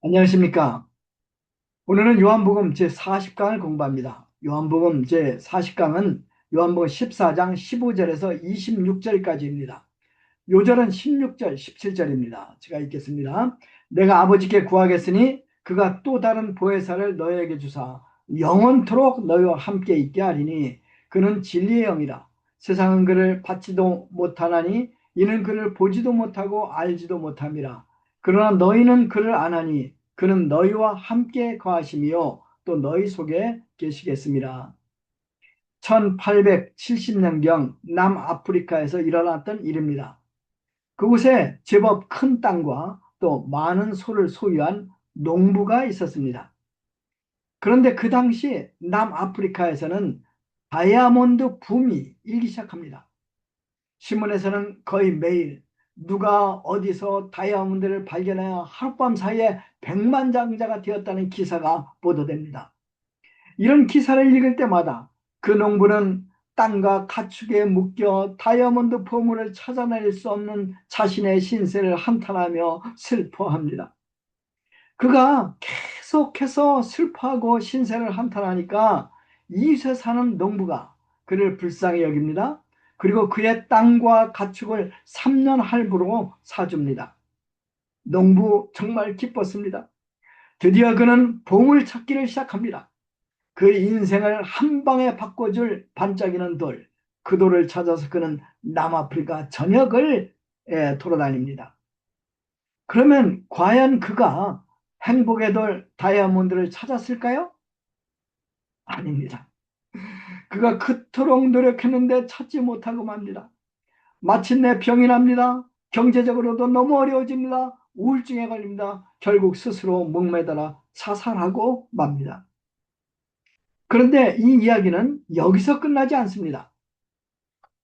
안녕하십니까. 오늘은 요한복음 제40강을 공부합니다. 요한복음 제40강은 요한복음 14장 15절에서 26절까지입니다. 요절은 16절, 17절입니다. 제가 읽겠습니다. 내가 아버지께 구하겠으니 그가 또 다른 보혜사를 너희에게 주사 영원토록 너희와 함께 있게 하리니 그는 진리의 영이라. 세상은 그를 받지도 못하나니 이는 그를 보지도 못하고 알지도 못함이라. 그러나 너희는 그를 아나니 그는 너희와 함께 거하심이요 또 너희 속에 계시겠습니다. 1870년경 남아프리카에서 일어났던 일입니다. 그곳에 제법 큰 땅과 또 많은 소를 소유한 농부가 있었습니다. 그런데 그 당시 남아프리카에서는 다이아몬드 붐이 일기 시작합니다. 신문에서는 거의 매일 누가 어디서 다이아몬드를 발견하여 하룻밤 사이에 백만장자가 되었다는 기사가 보도됩니다. 이런 기사를 읽을 때마다 그 농부는 땅과 가축에 묶여 다이아몬드 보물을 찾아낼 수 없는 자신의 신세를 한탄하며 슬퍼합니다. 그가 계속해서 슬퍼하고 신세를 한탄하니까 이웃에 사는 농부가 그를 불쌍히 여깁니다. 그리고 그의 땅과 가축을 3년 할부로 사줍니다. 농부 정말 기뻤습니다. 드디어 그는 보물 찾기를 시작합니다. 그 인생을 한 방에 바꿔줄 반짝이는 돌, 그 돌을 찾아서 그는 남아프리카 전역을 돌아다닙니다. 그러면 과연 그가 행복의 돌 다이아몬드를 찾았을까요? 아닙니다. 그가 그토록 노력했는데 찾지 못하고 맙니다. 마침내 병이 납니다. 경제적으로도 너무 어려워집니다. 우울증에 걸립니다. 결국 스스로 목매달아 자살하고 맙니다. 그런데 이 이야기는 여기서 끝나지 않습니다.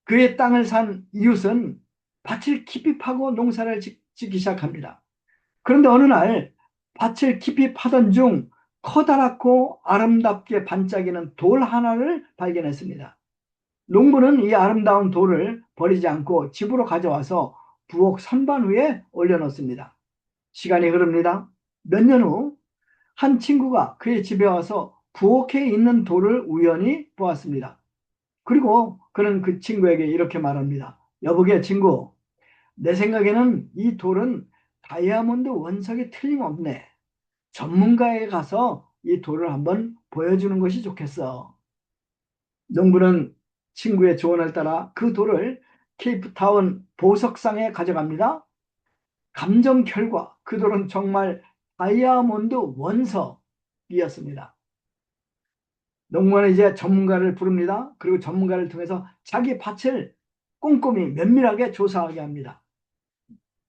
그의 땅을 산 이웃은 밭을 깊이 파고 농사를 짓기 시작합니다. 그런데 어느 날 밭을 깊이 파던 중 커다랗고 아름답게 반짝이는 돌 하나를 발견했습니다. 농부는 이 아름다운 돌을 버리지 않고 집으로 가져와서 부엌 선반 위에 올려놓습니다. 시간이 흐릅니다. 몇 년 후 한 친구가 그의 집에 와서 부엌에 있는 돌을 우연히 보았습니다. 그리고 그는 그 친구에게 이렇게 말합니다. 여보게 친구, 내 생각에는 이 돌은 다이아몬드 원석이 틀림없네. 전문가에 가서 이 돌을 한번 보여주는 것이 좋겠어. 농부는 친구의 조언을 따라 그 돌을 케이프타운 보석상에 가져갑니다. 감정 결과 그 돌은 정말 다이아몬드 원석이었습니다. 농부는 이제 전문가를 부릅니다. 그리고 전문가를 통해서 자기 밭을 꼼꼼히 면밀하게 조사하게 합니다.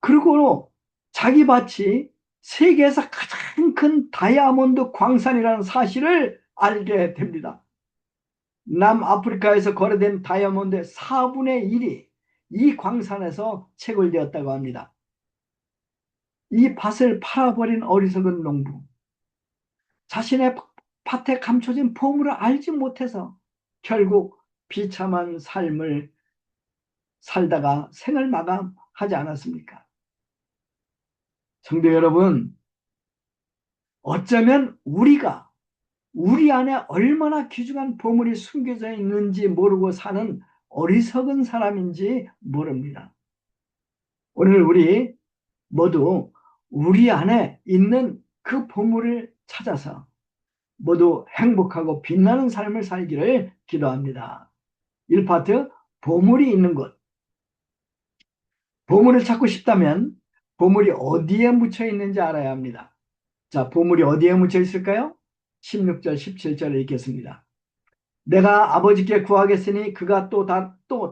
그리고 자기 밭이 세계에서 가장 큰 다이아몬드 광산이라는 사실을 알게 됩니다. 남아프리카에서 거래된 다이아몬드의 4분의 1이 이 광산에서 채굴되었다고 합니다. 이 밭을 팔아버린 어리석은 농부. 자신의 밭에 감춰진 보물을 알지 못해서 결국 비참한 삶을 살다가 생을 마감하지 않았습니까? 성도 여러분, 어쩌면 우리가 우리 안에 얼마나 귀중한 보물이 숨겨져 있는지 모르고 사는 어리석은 사람인지 모릅니다. 오늘 우리 모두 우리 안에 있는 그 보물을 찾아서 모두 행복하고 빛나는 삶을 살기를 기도합니다. 1파트, 보물이 있는 곳. 보물을 찾고 싶다면 보물이 어디에 묻혀 있는지 알아야 합니다. 자, 보물이 어디에 묻혀 있을까요? 16절, 17절을 읽겠습니다. 내가 아버지께 구하겠으니 그가 또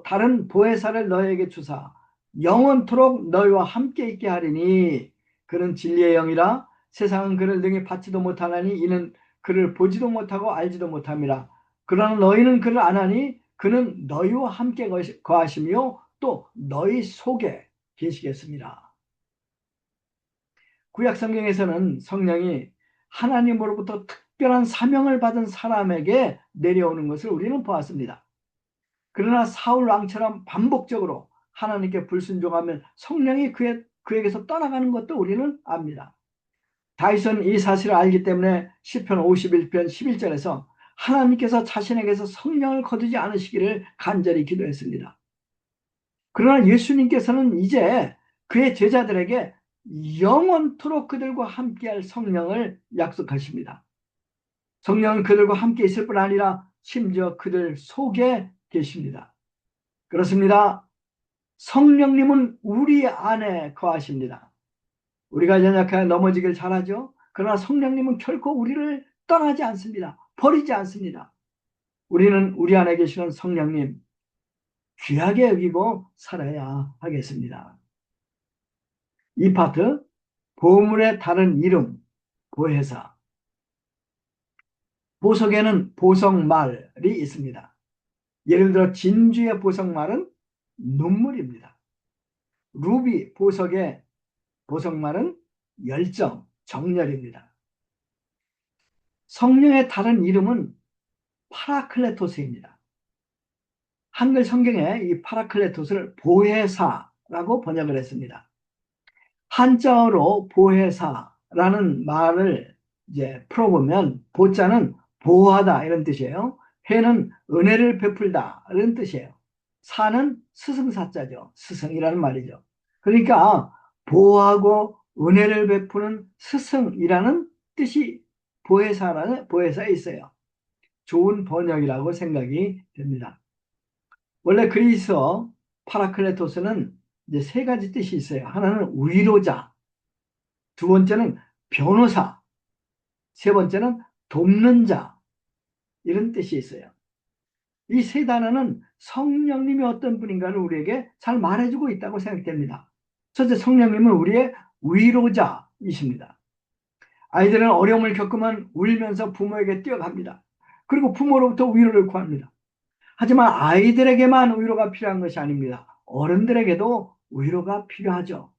다른 보혜사를 너에게 주사 영원토록 너희와 함께 있게 하리니 그는 진리의 영이라. 세상은 그를 능히 받지도 못하나니 이는 그를 보지도 못하고 알지도 못함이라. 그러나 너희는 그를 아나니 그는 너희와 함께 거하시며 또 너희 속에 계시겠습니다. 구약 성경에서는 성령이 하나님으로부터 특별한 사명을 받은 사람에게 내려오는 것을 우리는 보았습니다. 그러나 사울 왕처럼 반복적으로 하나님께 불순종하면 성령이 그에게서 떠나가는 것도 우리는 압니다. 다윗은 이 사실을 알기 때문에 시편 51편 11절에서 하나님께서 자신에게서 성령을 거두지 않으시기를 간절히 기도했습니다. 그러나 예수님께서는 이제 그의 제자들에게 영원토록 그들과 함께할 성령을 약속하십니다. 성령은 그들과 함께 있을 뿐 아니라 심지어 그들 속에 계십니다. 그렇습니다. 성령님은 우리 안에 거하십니다. 우리가 연약하여 넘어지길 잘하죠. 그러나 성령님은 결코 우리를 떠나지 않습니다. 버리지 않습니다. 우리는 우리 안에 계시는 성령님 귀하게 여기고 살아야 하겠습니다. 이 파트, 보물의 다른 이름, 보혜사. 보석에는 보석말이 있습니다. 예를 들어 진주의 보석말은 눈물입니다. 루비 보석의 보석말은 열정, 정열입니다. 성령의 다른 이름은 파라클레토스입니다. 한글 성경에 이 파라클레토스를 보혜사라고 번역을 했습니다. 한자어로 보혜사라는 말을 이제 풀어보면 보자는 보호하다 이런 뜻이에요. 해는 은혜를 베풀다 이런 뜻이에요. 사는 스승사자죠. 스승이라는 말이죠. 그러니까 보호하고 은혜를 베푸는 스승이라는 뜻이 보혜사에 있어요. 좋은 번역이라고 생각이 됩니다. 원래 그리스어 파라클레토스는 이제 세 가지 뜻이 있어요. 하나는 위로자, 두 번째는 변호사, 세 번째는 돕는 자, 이런 뜻이 있어요. 이 세 단어는 성령님이 어떤 분인가를 우리에게 잘 말해주고 있다고 생각됩니다. 첫째, 성령님은 우리의 위로자이십니다. 아이들은 어려움을 겪으면 울면서 부모에게 뛰어갑니다. 그리고 부모로부터 위로를 구합니다. 하지만 아이들에게만 위로가 필요한 것이 아닙니다. 어른들에게도 위로가 필요하죠.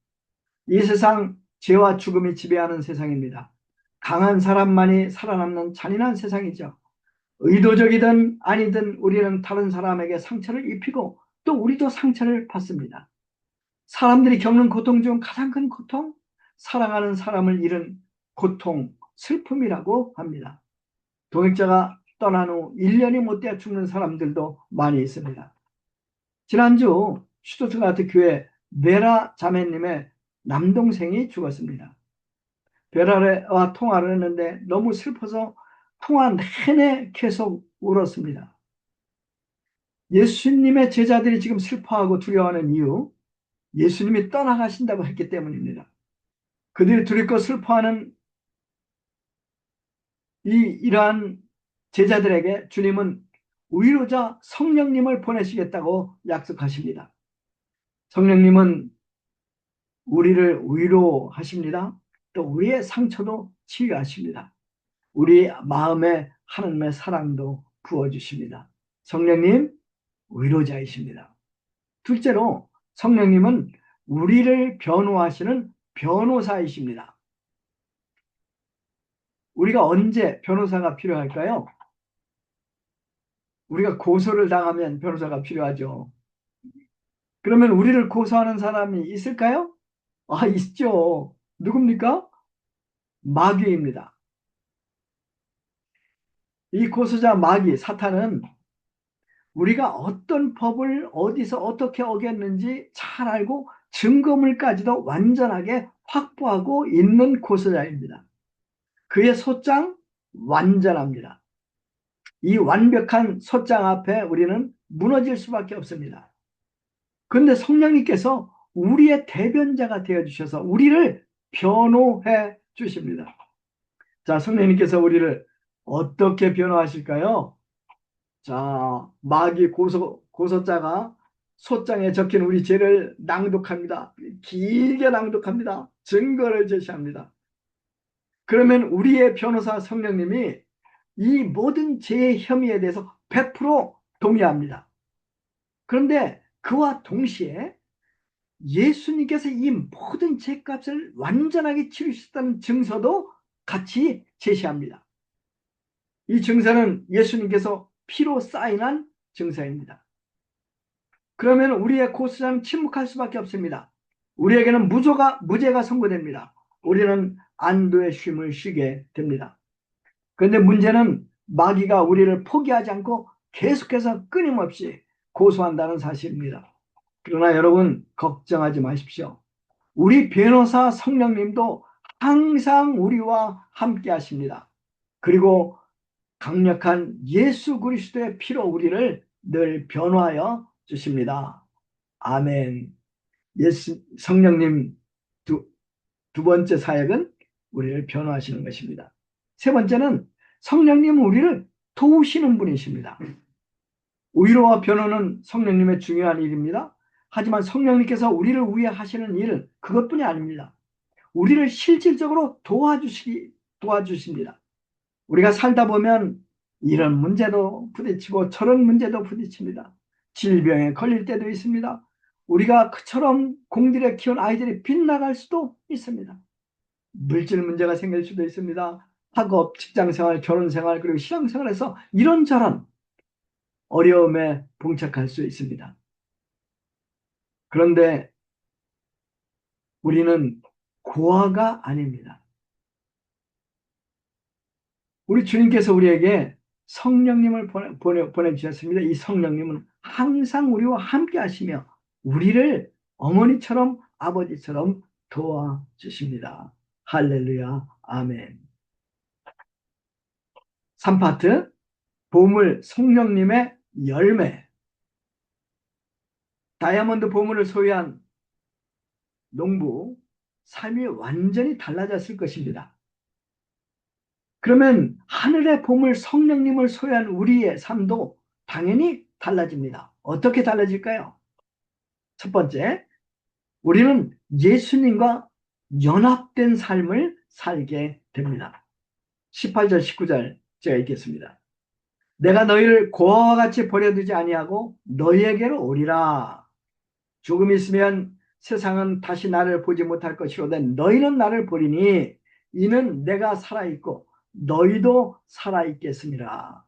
이 세상 죄와 죽음이 지배하는 세상입니다. 강한 사람만이 살아남는 잔인한 세상이죠. 의도적이든 아니든 우리는 다른 사람에게 상처를 입히고 또 우리도 상처를 받습니다. 사람들이 겪는 고통 중 가장 큰 고통, 사랑하는 사람을 잃은 고통, 슬픔이라고 합니다. 동역자가 떠난 후 1년이 못되어 죽는 사람들도 많이 있습니다. 지난주 슈투트가르트 교회 베라 자매님의 남동생이 죽었습니다. 베라와 통화를 했는데 너무 슬퍼서 통화 내내 계속 울었습니다. 예수님의 제자들이 지금 슬퍼하고 두려워하는 이유, 예수님이 떠나가신다고 했기 때문입니다. 그들이 두렵고 슬퍼하는 이러한 제자들에게 주님은 위로자 성령님을 보내시겠다고 약속하십니다. 성령님은 우리를 위로하십니다. 또 우리의 상처도 치유하십니다. 우리 마음에 하나님의 사랑도 부어주십니다. 성령님 위로자이십니다. 둘째로 성령님은 우리를 변호하시는 변호사이십니다. 우리가 언제 변호사가 필요할까요? 우리가 고소를 당하면 변호사가 필요하죠. 그러면 우리를 고소하는 사람이 있을까요? 아, 있죠. 누굽니까? 마귀입니다. 이 고소자 마귀, 사탄은 우리가 어떤 법을 어디서 어떻게 어겼는지 잘 알고 증거물까지도 완전하게 확보하고 있는 고소자입니다. 그의 소장 완전합니다. 이 완벽한 소장 앞에 우리는 무너질 수밖에 없습니다. 그런데 성령님께서 우리의 대변자가 되어주셔서 우리를 변호해 주십니다. 자, 성령님께서 우리를 어떻게 변호하실까요? 자, 마귀 고소자가 소장에 적힌 우리 죄를 낭독합니다. 길게 낭독합니다. 증거를 제시합니다. 그러면 우리의 변호사 성령님이 이 모든 죄의 혐의에 대해서 100% 동의합니다. 그런데 그와 동시에 예수님께서 이 모든 죄값을 완전하게 치르셨다는 증서도 같이 제시합니다. 이 증서는 예수님께서 피로 사인한 증서입니다. 그러면 우리의 고소자는 침묵할 수밖에 없습니다. 우리에게는 무죄가 선고됩니다. 우리는 안도의 쉼을 쉬게 됩니다. 그런데 문제는 마귀가 우리를 포기하지 않고 계속해서 끊임없이 고소한다는 사실입니다. 그러나 여러분 걱정하지 마십시오. 우리 변호사 성령님도 항상 우리와 함께 하십니다. 그리고 강력한 예수 그리스도의 피로 우리를 늘 변호하여 주십니다. 아멘. 성령님 두 번째 사역은 우리를 변호하시는 것입니다. 세 번째는 성령님은 우리를 도우시는 분이십니다. 위로와 변호는 성령님의 중요한 일입니다. 하지만 성령님께서 우리를 위해 하시는 일은 그것뿐이 아닙니다. 우리를 실질적으로 도와주십니다. 우리가 살다 보면 이런 문제도 부딪히고 저런 문제도 부딪힙니다. 질병에 걸릴 때도 있습니다. 우리가 그처럼 공들여 키운 아이들이 빗나갈 수도 있습니다. 물질 문제가 생길 수도 있습니다. 학업, 직장생활, 결혼생활, 그리고 신앙생활에서 이런저런 어려움에 봉착할 수 있습니다. 그런데 우리는 고아가 아닙니다. 우리 주님께서 우리에게 성령님을 보내주셨습니다. 이 성령님은 항상 우리와 함께 하시며 우리를 어머니처럼 아버지처럼 도와주십니다. 할렐루야, 아멘. 3파트, 보물 성령님의 열매. 다이아몬드 보물을 소유한 농부, 삶이 완전히 달라졌을 것입니다. 그러면 하늘의 보물 성령님을 소유한 우리의 삶도 당연히 달라집니다. 어떻게 달라질까요? 첫 번째, 우리는 예수님과 연합된 삶을 살게 됩니다. 18절, 19절 제가 읽겠습니다. 내가 너희를 고아와 같이 버려두지 아니하고 너희에게로 오리라. 조금 있으면 세상은 다시 나를 보지 못할 것이로되 너희는 나를 보리니 이는 내가 살아있고 너희도 살아있겠습니라.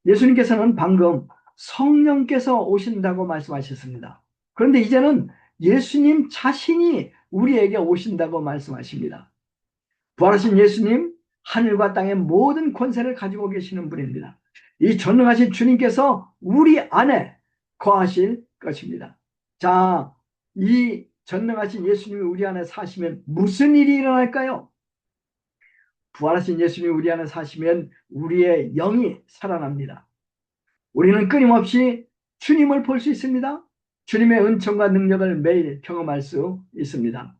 예수님께서는 방금 성령께서 오신다고 말씀하셨습니다. 그런데 이제는 예수님 자신이 우리에게 오신다고 말씀하십니다. 부활하신 예수님, 하늘과 땅의 모든 권세를 가지고 계시는 분입니다. 이 전능하신 주님께서 우리 안에 거하실 것입니다. 자, 이 전능하신 예수님이 우리 안에 사시면 무슨 일이 일어날까요? 부활하신 예수님이 우리 안에 사시면 우리의 영이 살아납니다. 우리는 끊임없이 주님을 볼 수 있습니다. 주님의 은총과 능력을 매일 경험할 수 있습니다.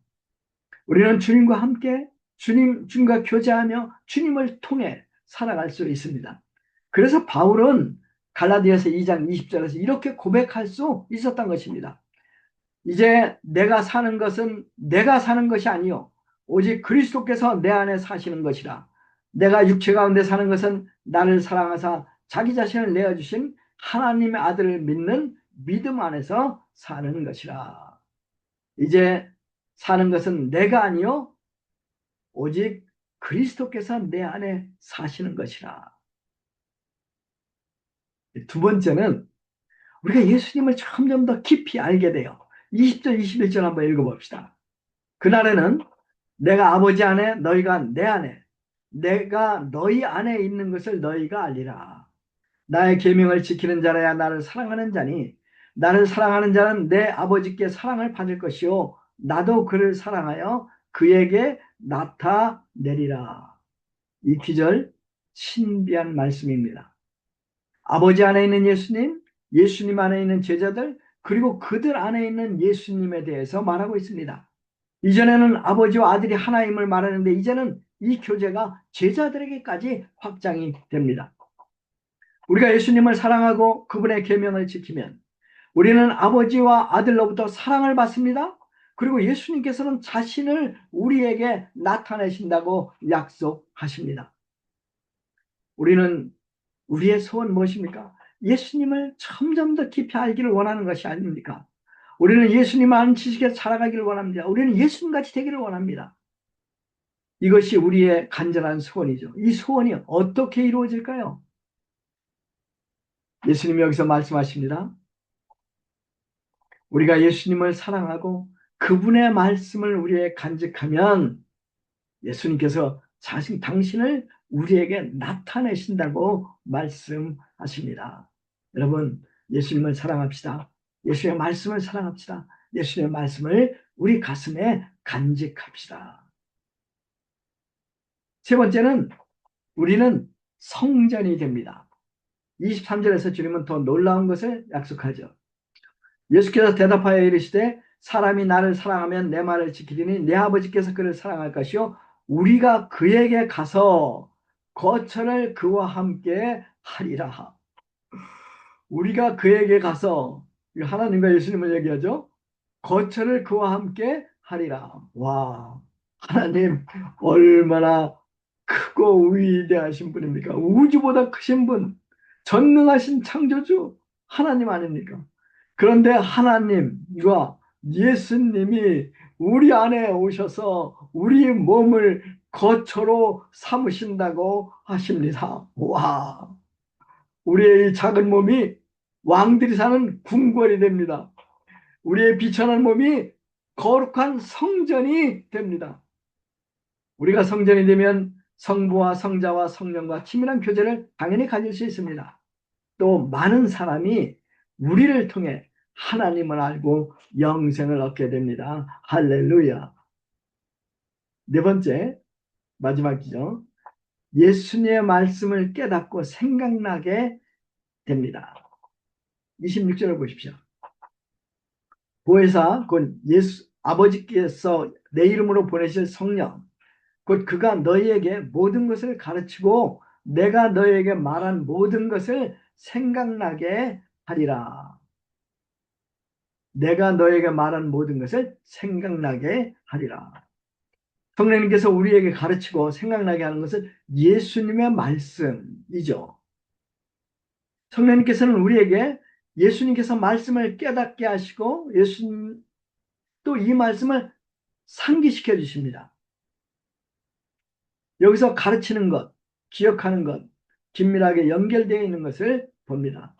우리는 주님과 함께 주님과 교제하며 주님을 통해 살아갈 수 있습니다. 그래서 바울은 갈라디아서 2장 20절에서 이렇게 고백할 수 있었던 것입니다. 이제 내가 사는 것은 내가 사는 것이 아니요 오직 그리스도께서 내 안에 사시는 것이라. 내가 육체 가운데 사는 것은 나를 사랑하사 자기 자신을 내어주신 하나님의 아들을 믿는 믿음 안에서 사는 것이라. 이제 사는 것은 내가 아니요 오직 그리스도께서 내 안에 사시는 것이라. 두 번째는 우리가 예수님을 점점 더 깊이 알게 돼요. 20절 21절 한번 읽어봅시다. 그날에는 내가 아버지 안에 너희가 내 안에 내가 너희 안에 있는 것을 너희가 알리라. 나의 계명을 지키는 자라야 나를 사랑하는 자니 나를 사랑하는 자는 내 아버지께 사랑을 받을 것이요 나도 그를 사랑하여 그에게 나타내리라. 이 기절 신비한 말씀입니다. 아버지 안에 있는 예수님, 예수님 안에 있는 제자들, 그리고 그들 안에 있는 예수님에 대해서 말하고 있습니다. 이전에는 아버지와 아들이 하나임을 말하는데 이제는 이 교제가 제자들에게까지 확장이 됩니다. 우리가 예수님을 사랑하고 그분의 계명을 지키면 우리는 아버지와 아들로부터 사랑을 받습니다. 그리고 예수님께서는 자신을 우리에게 나타내신다고 약속하십니다. 우리는 우리의 소원 무엇입니까? 예수님을 점점 더 깊이 알기를 원하는 것이 아닙니까? 우리는 예수님 아는 지식에 자라가기를 원합니다. 우리는 예수님같이 되기를 원합니다. 이것이 우리의 간절한 소원이죠. 이 소원이 어떻게 이루어질까요? 예수님이 여기서 말씀하십니다. 우리가 예수님을 사랑하고 그분의 말씀을 우리에게 간직하면 예수님께서 당신을 우리에게 나타내신다고 말씀하십니다. 여러분, 예수님을 사랑합시다. 예수님의 말씀을 사랑합시다. 예수님의 말씀을 우리 가슴에 간직합시다. 세 번째는 우리는 성전이 됩니다. 23절에서 주님은 더 놀라운 것을 약속하죠. 예수께서 대답하여 이르시되 사람이 나를 사랑하면 내 말을 지키리니 내 아버지께서 그를 사랑할 것이요 우리가 그에게 가서 거처를 그와 함께 하리라. 우리가 그에게 가서, 하나님과 예수님을 얘기하죠. 거처를 그와 함께 하리라. 와, 하나님 얼마나 크고 위대하신 분입니까? 우주보다 크신 분, 전능하신 창조주 하나님 아닙니까? 그런데 하나님과 예수님이 우리 안에 오셔서 우리 몸을 거처로 삼으신다고 하십니다. 와, 우리의 이 작은 몸이 왕들이 사는 궁궐이 됩니다. 우리의 비천한 몸이 거룩한 성전이 됩니다. 우리가 성전이 되면 성부와 성자와 성령과 친밀한 교제를 당연히 가질 수 있습니다. 또 많은 사람이 우리를 통해 하나님을 알고 영생을 얻게 됩니다. 할렐루야. 네 번째, 마지막이죠. 예수님의 말씀을 깨닫고 생각나게 됩니다. 26절을 보십시오. 보혜사 곧 예수 아버지께서 내 이름으로 보내실 성령 곧 그가 너희에게 모든 것을 가르치고 내가 너희에게 말한 모든 것을 생각나게 하리라. 내가 너희에게 말한 모든 것을 생각나게 하리라. 성령님께서 우리에게 가르치고 생각나게 하는 것은 예수님의 말씀이죠. 성령님께서는 우리에게 예수님께서 말씀을 깨닫게 하시고 예수님 또 이 말씀을 상기시켜 주십니다. 여기서 가르치는 것, 기억하는 것, 긴밀하게 연결되어 있는 것을 봅니다.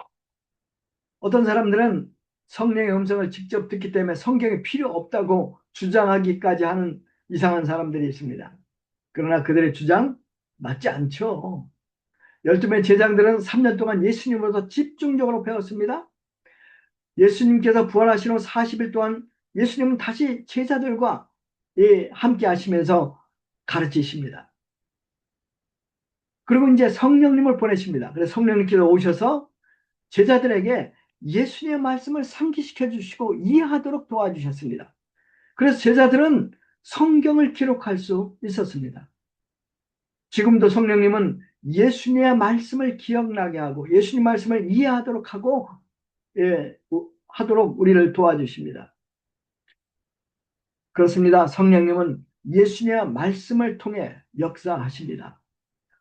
어떤 사람들은 성령의 음성을 직접 듣기 때문에 성경이 필요 없다고 주장하기까지 하는 이상한 사람들이 있습니다. 그러나 그들의 주장 맞지 않죠. 12명의 제자들은 3년 동안 예수님으로부터 집중적으로 배웠습니다. 예수님께서 부활하신 후 40일 동안 예수님은 다시 제자들과 함께 하시면서 가르치십니다. 그리고 이제 성령님을 보내십니다. 그래서 성령님께서 오셔서 제자들에게 예수님의 말씀을 상기시켜 주시고 이해하도록 도와주셨습니다. 그래서 제자들은 성경을 기록할 수 있었습니다. 지금도 성령님은 예수님의 말씀을 기억나게 하고 예수님 말씀을 이해하도록 하고 하도록 우리를 도와주십니다. 그렇습니다. 성령님은 예수님의 말씀을 통해 역사하십니다.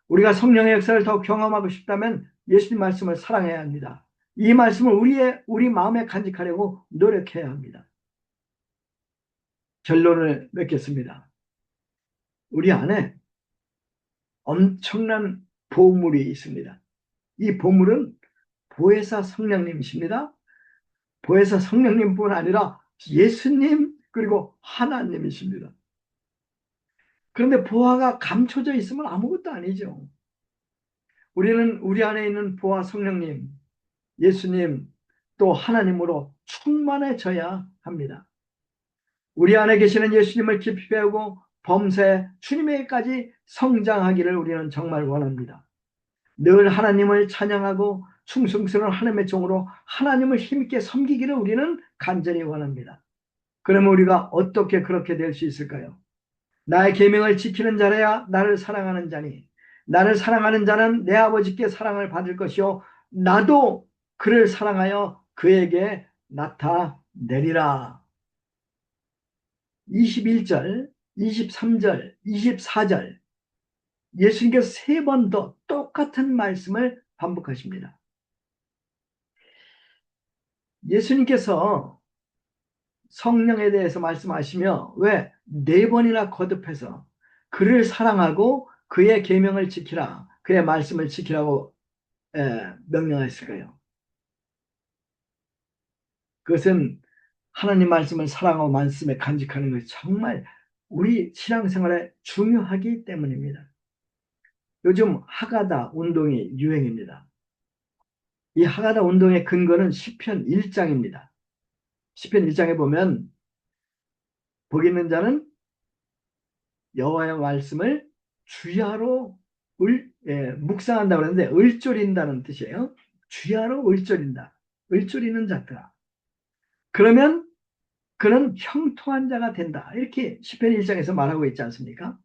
우리가 성령의 역사를 더 경험하고 싶다면 예수님 말씀을 사랑해야 합니다. 이 말씀을 우리 마음에 간직하려고 노력해야 합니다. 결론을 맺겠습니다. 우리 안에 엄청난 보물이 있습니다. 이 보물은 보혜사 성령님이십니다. 보혜사 성령님뿐 아니라 예수님 그리고 하나님이십니다. 그런데 보화가 감춰져 있으면 아무것도 아니죠. 우리는 우리 안에 있는 보화 성령님, 예수님, 또 하나님으로 충만해져야 합니다. 우리 안에 계시는 예수님을 깊이 배우고 범사에 주님에게까지 성장하기를 우리는 정말 원합니다. 늘 하나님을 찬양하고 충성스러운 하나님의 종으로 하나님을 힘있게 섬기기를 우리는 간절히 원합니다. 그러면 우리가 어떻게 그렇게 될 수 있을까요? 나의 계명을 지키는 자라야 나를 사랑하는 자니 나를 사랑하는 자는 내 아버지께 사랑을 받을 것이요 나도 그를 사랑하여 그에게 나타내리라. 21절, 23절, 24절 예수님께서 3번 더 똑같은 말씀을 반복하십니다. 예수님께서 성령에 대해서 말씀하시며 왜 4번이나 거듭해서 그를 사랑하고 그의 계명을 지키라, 그의 말씀을 지키라고 명령했을까요? 그것은 하나님 말씀을 사랑하고 말씀에 간직하는 것이 정말 우리 신앙생활에 중요하기 때문입니다. 요즘 하가다 운동이 유행입니다. 이 하가다 운동의 근거는 시편 1장입니다. 시편 1장에 보면 복 있는 자는 여호와의 말씀을 주야로 묵상한다고 그러는데 을조린다는 뜻이에요. 주야로 을조린다. 을조리는 자들아. 그러면 그는 형통한 자가 된다. 이렇게 시편 1장에서 말하고 있지 않습니까?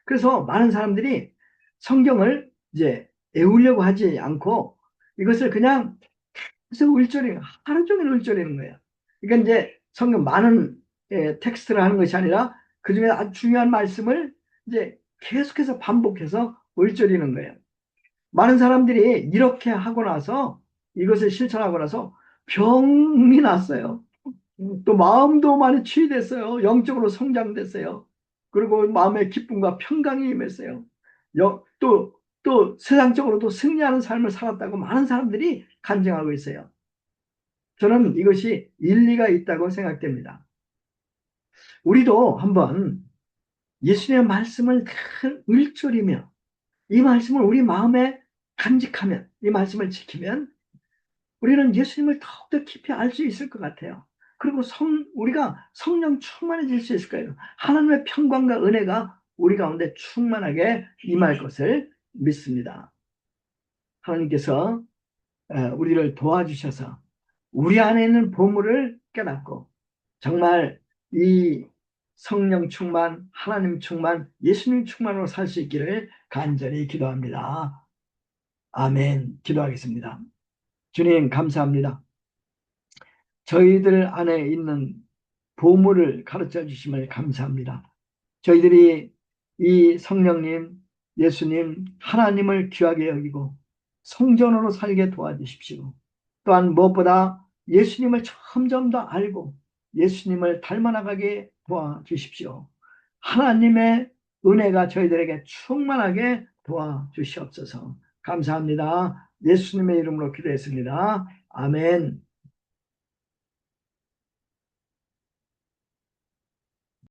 그래서 많은 사람들이 성경을 이제 애우려고 하지 않고 이것을 그냥 계속 을조리는, 하루 종일 을조리는 거예요. 그러니까 이제 성경 많은 텍스트를 하는 것이 아니라 그 중에 아주 중요한 말씀을 이제 계속해서 반복해서 을조리는 거예요. 많은 사람들이 이렇게 하고 나서 이것을 실천하고 나서 병이 났어요. 또 마음도 많이 치유됐어요. 영적으로 성장됐어요. 그리고 마음의 기쁨과 평강이 임했어요. 또 세상적으로도 승리하는 삶을 살았다고 많은 사람들이 간증하고 있어요. 저는 이것이 일리가 있다고 생각됩니다. 우리도 한번 예수님의 말씀을 늘 을조리며 이 말씀을 우리 마음에 간직하면, 이 말씀을 지키면 우리는 예수님을 더욱더 깊이 알 수 있을 것 같아요. 그리고 우리가 성령 충만해질 수 있을 거예요. 하나님의 평강과 은혜가 우리 가운데 충만하게 임할 것을 믿습니다. 하나님께서 우리를 도와주셔서 우리 안에 있는 보물을 깨닫고 정말 이 성령 충만, 하나님 충만, 예수님 충만으로 살 수 있기를 간절히 기도합니다. 아멘. 기도하겠습니다. 주님 감사합니다. 저희들 안에 있는 보물을 가르쳐 주심을 감사합니다. 저희들이 이 성령님, 예수님, 하나님을 귀하게 여기고 성전으로 살게 도와주십시오. 또한 무엇보다 예수님을 점점 더 알고 예수님을 닮아나가게 도와주십시오. 하나님의 은혜가 저희들에게 충만하게 도와주시옵소서. 감사합니다. 예수님의 이름으로 기도했습니다. 아멘.